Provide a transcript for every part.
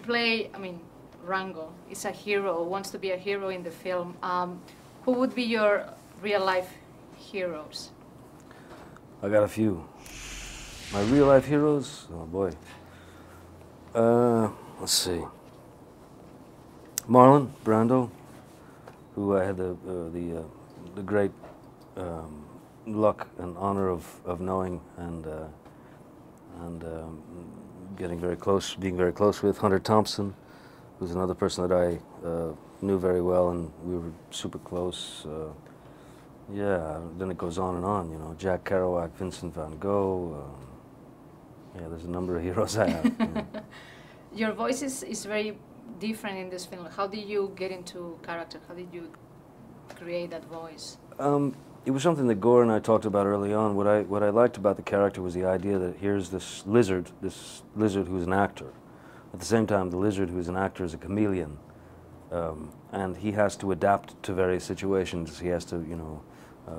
play, I mean, Rango is a hero, wants to be a hero in the film. Who would be your real-life heroes? I got a few. My real-life heroes? Oh boy. Let's see. Marlon Brando, who I had the great luck and honor of knowing and getting very close, being very close with. Hunter Thompson, who's another person that I knew very well, and we were super close. Yeah, then it goes on, you know. Jack Kerouac, Vincent van Gogh. Yeah, there's a number of heroes I have. Yeah. Your voice is very different in this film. How did you get into character? How did you create that voice? It was something that Gore and I talked about early on. What I liked about the character was the idea that here's this lizard who's an actor. At the same time, the lizard who's an actor is a chameleon, and he has to adapt to various situations. He has to, you know,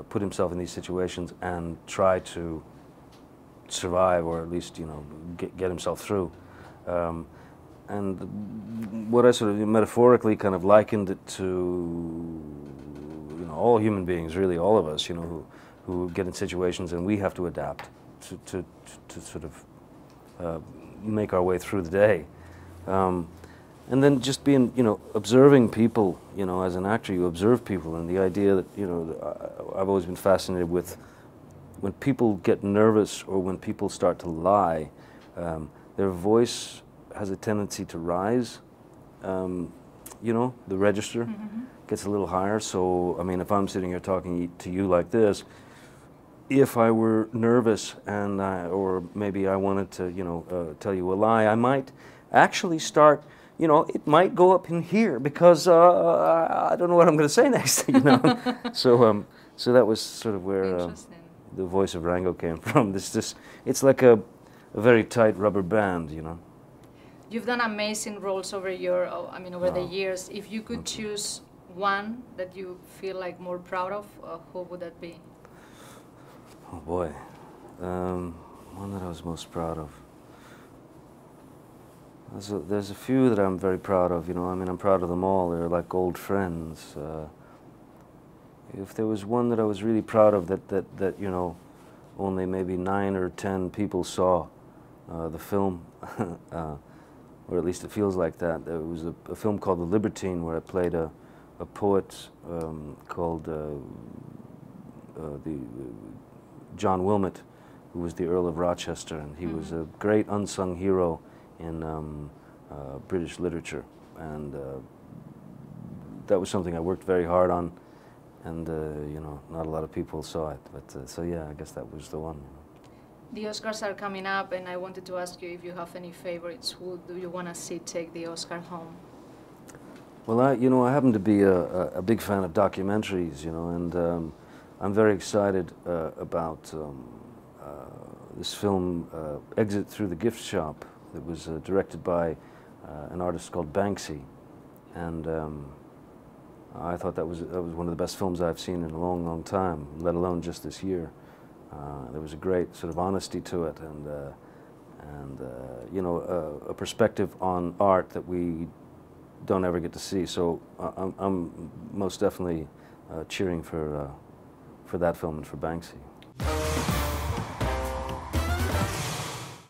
put himself in these situations and try to survive, or at least, you know, get himself through. And what I sort of metaphorically kind of likened it to, you know, all human beings, really, all of us, you know, who get in situations and we have to adapt to sort of make our way through the day. And then just being, you know, observing people, you know, as an actor, you observe people, and the idea that, you know, I've always been fascinated with when people get nervous or when people start to lie, their voice has a tendency to rise, you know, the register gets a little higher. So, I mean, if I'm sitting here talking to you like this, if I were nervous and or maybe I wanted to, you know, tell you a lie, I might actually start, you know, it might go up in here because I don't know what I'm going to say next, you know. So that was sort of where the voice of Rango came from. It's like a very tight rubber band, you know. You've done amazing roles over over the years. If you could choose one that you feel like more proud of, who would that be? Oh boy, one that I was most proud of. There's a few that I'm very proud of, you know. I mean, I'm proud of them all. They're like old friends. If there was one that I was really proud of that you know, only maybe 9 or 10 people saw the film, or at least it feels like that. There was a film called The Libertine where I played a poet called John Wilmot, who was the Earl of Rochester, and he was a great unsung hero in British literature, and that was something I worked very hard on, and you know, not a lot of people saw it, but so yeah, I guess that was the one. The Oscars are coming up, and I wanted to ask you if you have any favorites. Who do you want to see take the Oscar home? Well, you know, I happen to be a big fan of documentaries, you know, and I'm very excited about this film, Exit Through the Gift Shop, that was directed by an artist called Banksy, and I thought that was one of the best films I've seen in a long, long time, let alone just this year. There was a great sort of honesty to it, and you know, a perspective on art that we don't ever get to see. So I'm most definitely cheering for that film and for Banksy.